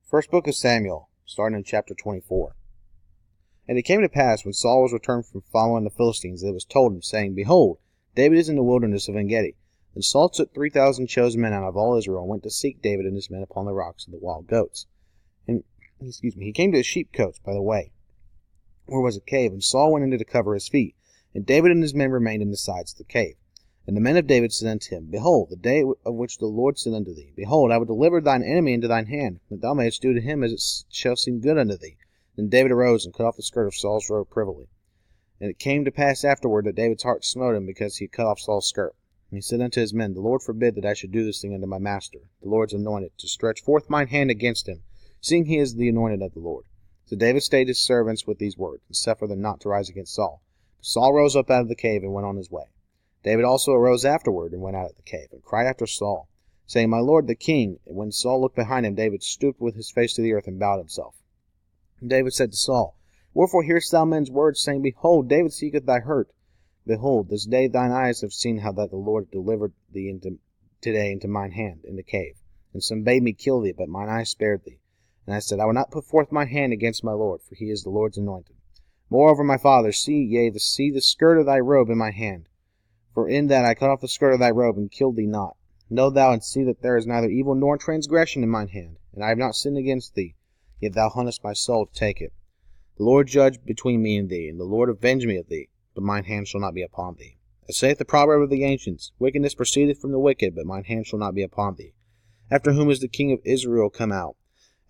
First book of Samuel, starting in chapter 24. And it came to pass, when Saul was returned from following the Philistines, that it was told him, saying, Behold, David is in the wilderness of En-gedi. And Saul took 3,000 chosen men out of all Israel, and went to seek David and his men upon the rocks of the wild goats. And, he came to a sheepcote by the way, where was a cave, and Saul went into to cover his feet. And David and his men remained in the sides of the cave. And the men of David said unto him, Behold, the day of which the Lord said unto thee, Behold, I will deliver thine enemy into thine hand, that thou mayest do to him as it shall seem good unto thee. Then David arose and cut off the skirt of Saul's robe privily. And it came to pass afterward that David's heart smote him, because he cut off Saul's skirt. And he said unto his men, The Lord forbid that I should do this thing unto my master, the Lord's anointed, to stretch forth mine hand against him, seeing he is the anointed of the Lord. So David stayed his servants with these words, and suffered them not to rise against Saul. But Saul rose up out of the cave, and went on his way. David also arose afterward, and went out of the cave, and cried after Saul, saying, My lord the king. And when Saul looked behind him, David stooped with his face to the earth, and bowed himself. And David said to Saul, Wherefore hearest thou men's words, saying, Behold, David seeketh thy hurt? Behold, this day thine eyes have seen how that the Lord delivered thee today into mine hand, in the cave. And some bade me kill thee, but mine eyes spared thee. And I said, I will not put forth my hand against my Lord, for he is the Lord's anointed. Moreover, my father, see the skirt of thy robe in my hand. For in that I cut off the skirt of thy robe, and killed thee not. Know thou and see that there is neither evil nor transgression in mine hand, and I have not sinned against thee, yet thou huntest my soul to take it. The Lord judge between me and thee, and the Lord avenge me of thee, but mine hand shall not be upon thee. As saith the proverb of the ancients, Wickedness proceedeth from the wicked, but mine hand shall not be upon thee. After whom is the king of Israel come out?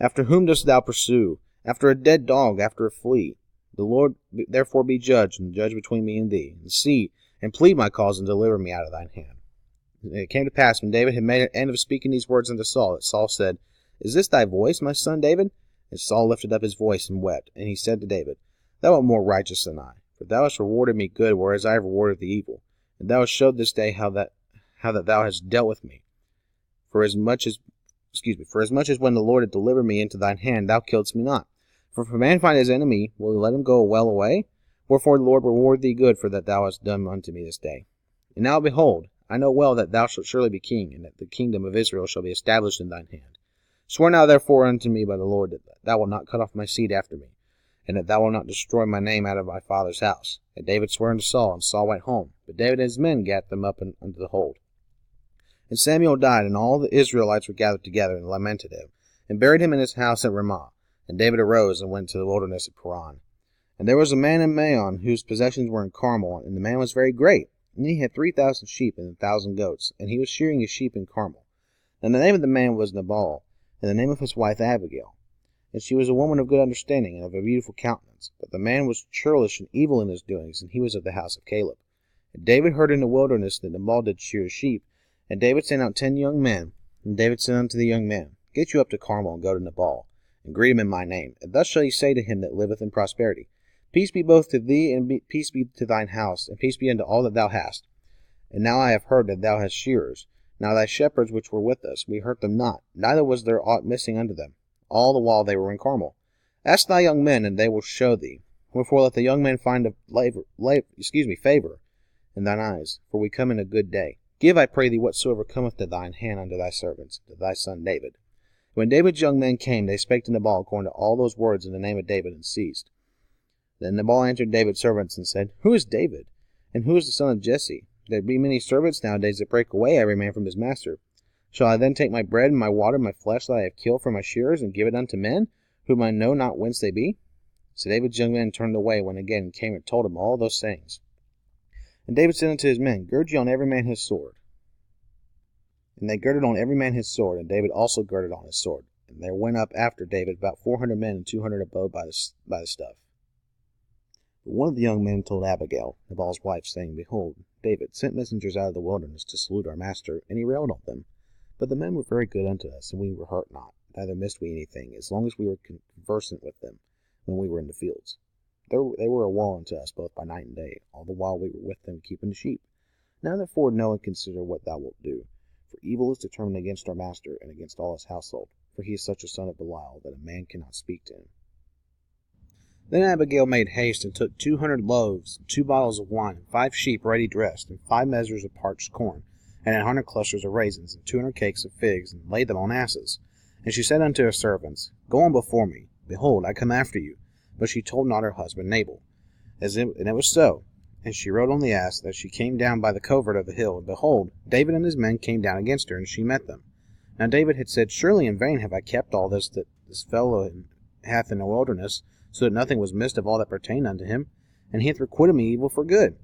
After whom dost thou pursue? After a dead dog, after a flea. The Lord therefore be judge, and judge between me and thee, and see, and plead my cause, and deliver me out of thine hand. And it came to pass, when David had made an end of speaking these words unto Saul, that Saul said, Is this thy voice, my son David? And Saul lifted up his voice and wept. And he said to David, Thou art more righteous than I, for thou hast rewarded me good, whereas I have rewarded thee evil. And thou hast showed this day how that thou hast dealt with me. For as much as when the Lord had delivered me into thine hand, thou killedst me not. For if a man find his enemy, will he let him go well away? Wherefore the Lord reward thee good for that thou hast done unto me this day. And now behold, I know well that thou shalt surely be king, and that the kingdom of Israel shall be established in thine hand. Swear now therefore unto me by the Lord that thou wilt not cut off my seed after me, and that thou wilt not destroy my name out of my father's house. And David swore unto Saul, and Saul went home. But David and his men gat them up unto the hold. And Samuel died, and all the Israelites were gathered together, and lamented him, and buried him in his house at Ramah. And David arose, and went to the wilderness of Paran. And there was a man in Maon, whose possessions were in Carmel, and the man was very great. And he had 3,000 sheep and 1,000 goats, and he was shearing his sheep in Carmel. And the name of the man was Nabal, and the name of his wife Abigail. And she was a woman of good understanding, and of a beautiful countenance. But the man was churlish and evil in his doings, and he was of the house of Caleb. And David heard in the wilderness that Nabal did shear his sheep. And David sent out 10 young men. And David said unto the young men, Get you up to Carmel, and go to Nabal, and greet him in my name. And thus shall ye say to him that liveth in prosperity, Peace be both to thee, and peace be to thine house, and peace be unto all that thou hast. And now I have heard that thou hast shearers. Now thy shepherds which were with us, we hurt them not, neither was there aught missing unto them, all the while they were in Carmel. Ask thy young men, and they will show thee. Wherefore let the young men find favor in thine eyes, for we come in a good day. Give, I pray thee, whatsoever cometh to thine hand unto thy servants, to thy son David. When David's young men came, they spake to Nabal according to all those words in the name of David, and ceased. Then Nabal answered David's servants, and said, Who is David? And who is the son of Jesse? There be many servants nowadays that break away every man from his master. Shall I then take my bread and my water and my flesh that I have killed for my shearers, and give it unto men, whom I know not whence they be? So David's young men turned away, when again came and told him all those sayings. And David said unto his men, Gird ye on every man his sword. And they girded on every man his sword, and David also girded on his sword. And there went up after David about 400 men, and 200 abode by the stuff. But one of the young men told Abigail, Nabal's wife, saying, Behold, David sent messengers out of the wilderness to salute our master, and he railed on them. But the men were very good unto us, and we were hurt not, neither missed we anything, as long as we were conversant with them when we were in the fields. They were a wall unto us both by night and day, all the while we were with them keeping the sheep. Now therefore know and consider what thou wilt do. For evil is determined against our master, and against all his household, for he is such a son of Belial, that a man cannot speak to him. Then Abigail made haste, and took 200 loaves, 2 bottles of wine, and 5 sheep ready dressed, and 5 measures of parched corn, and 100 clusters of raisins, and 200 cakes of figs, and laid them on asses. And she said unto her servants, Go on before me. Behold, I come after you. But she told not her husband Nabal. And it was so. And she rode on the ass, that she came down by the covert of the hill. And behold, David and his men came down against her, and she met them. Now David had said, Surely in vain have I kept all this that this fellow hath in the wilderness, so that nothing was missed of all that pertained unto him. And he hath requited me evil for good.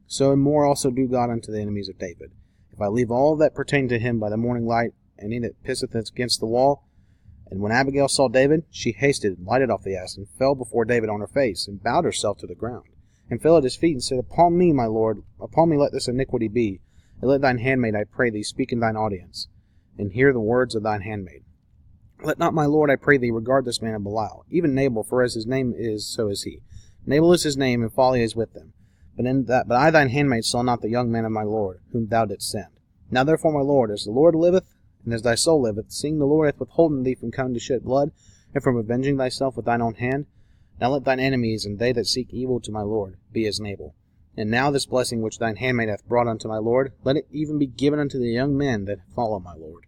So and more also do God unto the enemies of David. If I leave all that pertained to him by the morning light, and he that pisseth against the wall. And when Abigail saw David, she hasted and lighted off the ass, and fell before David on her face, and bowed herself to the ground, and fell at his feet, and said, Upon me, my lord, upon me let this iniquity be, and let thine handmaid, I pray thee, speak in thine audience, and hear the words of thine handmaid. Let not my lord, I pray thee, regard this man of Belial, even Nabal, for as his name is, so is he. Nabal is his name, and folly is with them. But I thine handmaid saw not the young man of my lord, whom thou didst send. Now therefore, my lord, as the Lord liveth, and as thy soul liveth, seeing the Lord hath withholden thee from coming to shed blood, and from avenging thyself with thine own hand, now let thine enemies, and they that seek evil to my lord, be as Nabal. And now this blessing which thine handmaid hath brought unto my lord, let it even be given unto the young men that follow my lord.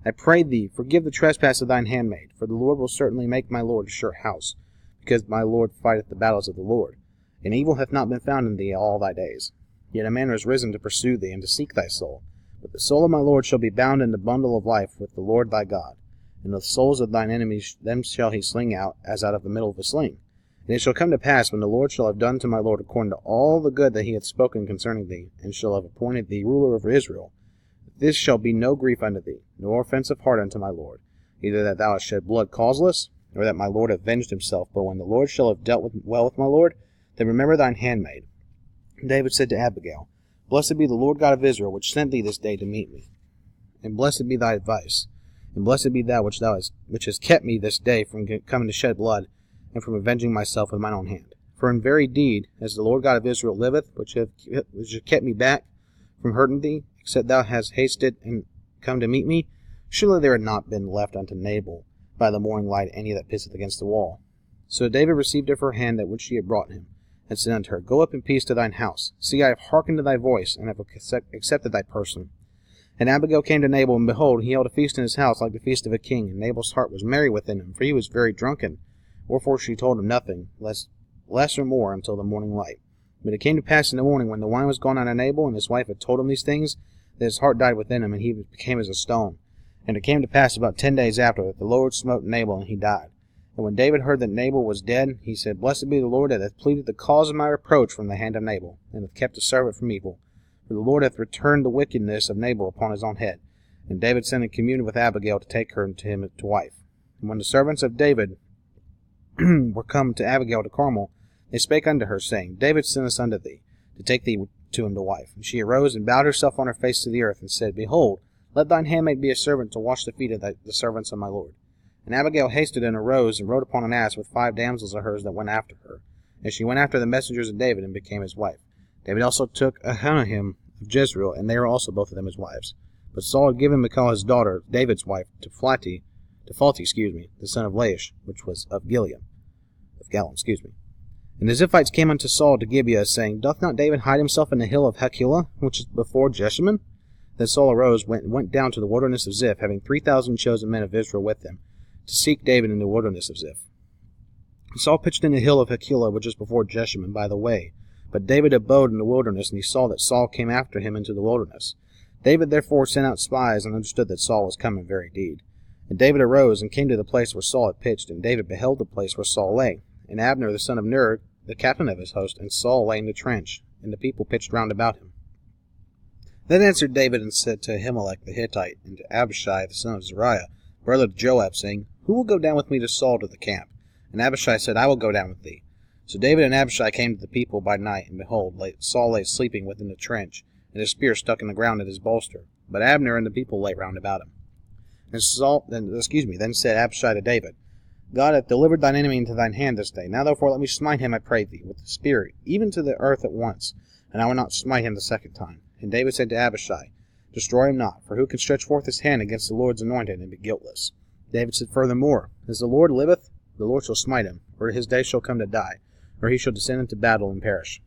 I pray thee, forgive the trespass of thine handmaid, for the Lord will certainly make my lord a sure house, because my lord fighteth the battles of the Lord. And evil hath not been found in thee all thy days. Yet a man is risen to pursue thee, and to seek thy soul. But the soul of my lord shall be bound in the bundle of life with the Lord thy God. And the souls of thine enemies, them shall he sling out, as out of the middle of a sling. And it shall come to pass, when the Lord shall have done to my lord according to all the good that he hath spoken concerning thee, and shall have appointed thee ruler over Israel, this shall be no grief unto thee, nor offense of heart unto my lord, either that thou hast shed blood causeless, or that my lord have avenged himself. But when the Lord shall have dealt well with my lord, then remember thine handmaid. And David said to Abigail, Blessed be the Lord God of Israel, which sent thee this day to meet me. And blessed be thy advice, and blessed be thou which hast kept me this day from coming to shed blood, and from avenging myself with mine own hand. For in very deed, as the Lord God of Israel liveth, which hath kept me back from hurting thee, except thou hast hasted and come to meet me, surely there had not been left unto Nabal by the morning light any that pisseth against the wall. So David received of her hand that which she had brought him, and said unto her, Go up in peace to thine house. See, I have hearkened to thy voice, and have accepted thy person. And Abigail came to Nabal, and behold, he held a feast in his house like the feast of a king, and Nabal's heart was merry within him, for he was very drunken. Wherefore she told him nothing, less or more, until the morning light. But it came to pass in the morning, when the wine was gone out of Nabal, and his wife had told him these things, that his heart died within him, and he became as a stone. And it came to pass about 10 days after, that the Lord smote Nabal, and he died. And when David heard that Nabal was dead, he said, Blessed be the Lord that hath pleaded the cause of my reproach from the hand of Nabal, and hath kept his servant from evil. For the Lord hath returned the wickedness of Nabal upon his own head. And David sent and communed with Abigail to take her to him to wife. And when the servants of David were come to Abigail to Carmel, they spake unto her, saying, David sent us unto thee, to take thee to him to wife. And she arose and bowed herself on her face to the earth, and said, Behold, let thine handmaid be a servant to wash the feet of the servants of my lord. And Abigail hasted and arose, and rode upon an ass with 5 damsels of hers that went after her. And she went after the messengers of David, and became his wife. David also took Ahinoam of Jezreel, and they were also both of them his wives. But Saul had given Michal his daughter, David's wife, to Phalti, the son of Laish, which was of Gallum. And the Ziphites came unto Saul to Gibeah, saying, Doth not David hide himself in the hill of Hachilah, which is before Jeshimon? Then Saul arose, went down to the wilderness of Ziph, having 3,000 chosen men of Israel with him, to seek David in the wilderness of Ziph. Saul pitched in the hill of Hachilah, which is before Jeshimon, by the way. But David abode in the wilderness, and he saw that Saul came after him into the wilderness. David therefore sent out spies, and understood that Saul was come in very deed. And David arose, and came to the place where Saul had pitched, and David beheld the place where Saul lay. And Abner the son of Ner, the captain of his host, and Saul lay in the trench, and the people pitched round about him. Then answered David and said to Ahimelech the Hittite, and to Abishai the son of Zeruiah, brother to Joab, saying, Who will go down with me to Saul to the camp? And Abishai said, I will go down with thee. So David and Abishai came to the people by night, and behold, Saul lay sleeping within the trench, and his spear stuck in the ground at his bolster. But Abner and the people lay round about him. Then said Abishai to David, God hath delivered thine enemy into thine hand this day. Now therefore let me smite him, I pray thee, with the spear, even to the earth at once, and I will not smite him the second time. And David said to Abishai, Destroy him not, for who can stretch forth his hand against the Lord's anointed and be guiltless? David said furthermore, As the Lord liveth, the Lord shall smite him, or his day shall come to die, or he shall descend into battle and perish.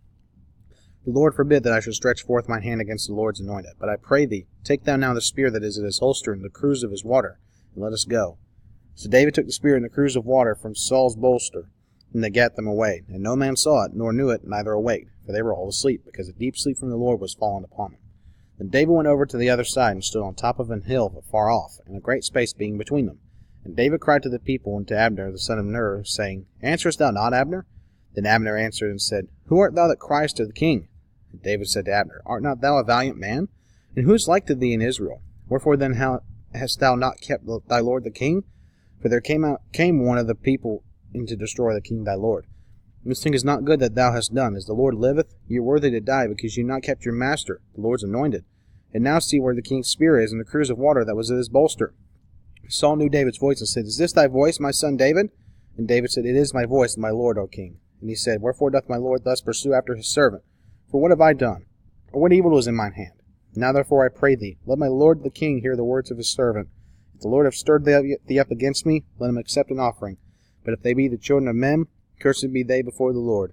The Lord forbid that I should stretch forth mine hand against the Lord's anointed. But I pray thee, take thou now the spear that is in his holster and the cruse of his water, and let us go. So David took the spear and the cruse of water from Saul's bolster, and they gat them away. And no man saw it, nor knew it, neither awaked, for they were all asleep, because a deep sleep from the Lord was fallen upon them. Then David went over to the other side, and stood on top of an hill afar off, and a great space being between them. And David cried to the people and to Abner the son of Ner, saying, Answerest thou not, Abner? Then Abner answered and said, Who art thou that criest to the king? And David said to Abner, Art not thou a valiant man? And who is like to thee in Israel? Wherefore then hast thou not kept thy lord the king? For there came one of the people in to destroy the king thy lord. This thing is not good that thou hast done. As the Lord liveth, ye are worthy to die, because ye have not kept your master, the Lord's anointed. And now see where the king's spear is, and the cruse of water that was in his bolster. Saul knew David's voice, and said, Is this thy voice, my son David? And David said, It is my voice, my lord, O king. And he said, Wherefore doth my lord thus pursue after his servant? For what have I done? Or what evil is in mine hand? Now therefore I pray thee, let my lord the king hear the words of his servant. If the Lord have stirred thee up against me, let him accept an offering. But if they be the children of men, cursed be they before the Lord.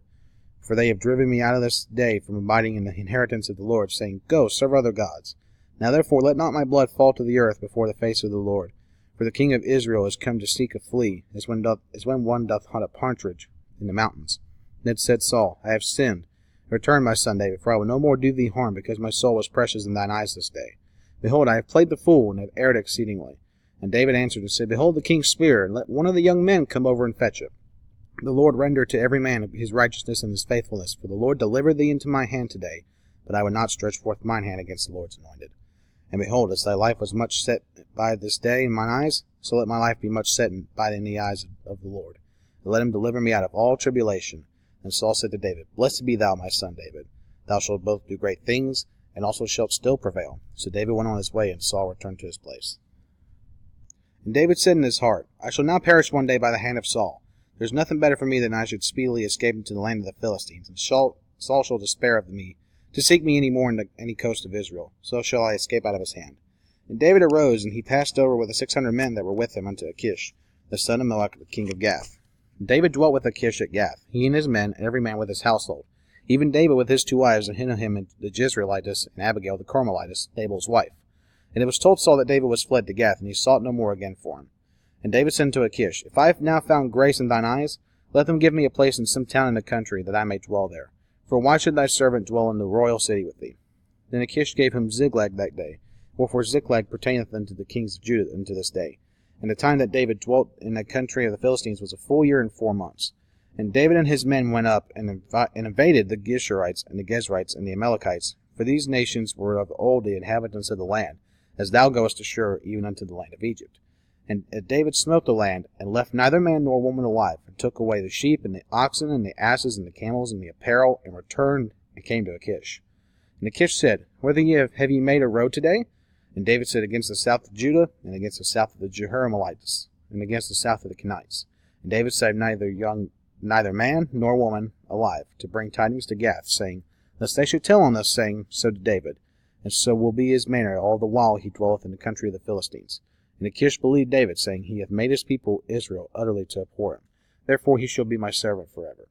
For they have driven me out of this day from abiding in the inheritance of the Lord, saying, Go, serve other gods. Now therefore let not my blood fall to the earth before the face of the Lord. For the king of Israel is come to seek a flea, as when one doth hunt a partridge in the mountains. Then said Saul, I have sinned. Return, my son David, for I will no more do thee harm, because my soul was precious in thine eyes this day. Behold, I have played the fool, and have erred exceedingly. And David answered and said, Behold the king's spear, and let one of the young men come over and fetch it. The Lord render to every man his righteousness and his faithfulness, for the Lord delivered thee into my hand today, but I would not stretch forth mine hand against the Lord's anointed. And behold, as thy life was much set by this day in mine eyes, so let my life be much set by in the eyes of the Lord. And let him deliver me out of all tribulation. And Saul said to David, Blessed be thou, my son David. Thou shalt both do great things, and also shalt still prevail. So David went on his way, and Saul returned to his place. And David said in his heart, I shall now perish one day by the hand of Saul. There is nothing better for me than I should speedily escape into the land of the Philistines, and Saul shall despair of me, to seek me any more in any coast of Israel. So shall I escape out of his hand. And David arose, and he passed over with the 600 men that were with him unto Achish, the son of Melech, the king of Gath. And David dwelt with Achish at Gath, he and his men, and every man with his household. Even David with his 2 wives, and Ahinoam the Jezreelitess, and Abigail the Carmelitess, Nabal's wife. And it was told Saul that David was fled to Gath, and he sought no more again for him. And David said unto Achish, If I have now found grace in thine eyes, let them give me a place in some town in the country, that I may dwell there. For why should thy servant dwell in the royal city with thee? Then Achish gave him Ziklag that day, wherefore Ziklag pertaineth unto the kings of Judah unto this day. And the time that David dwelt in the country of the Philistines was a full year and 4 months. And David and his men went up and invaded the Geshurites and the Gezrites and the Amalekites, for these nations were of old the inhabitants of the land, as thou goest ashore even unto the land of Egypt. And David smote the land, and left neither man nor woman alive, and took away the sheep, and the oxen, and the asses, and the camels, and the apparel, and returned, and came to Achish. And Achish said, Whither have ye made a road today? And David said, Against the south of Judah, and against the south of the Jehoramalites, and against the south of the Kenites. And David saved neither man nor woman alive, to bring tidings to Gath, saying, Lest they should tell on us, saying, So did David. And so will be his manner all the while he dwelleth in the country of the Philistines. And Achish believed David, saying, He hath made his people Israel utterly to abhor him. Therefore he shall be my servant forever.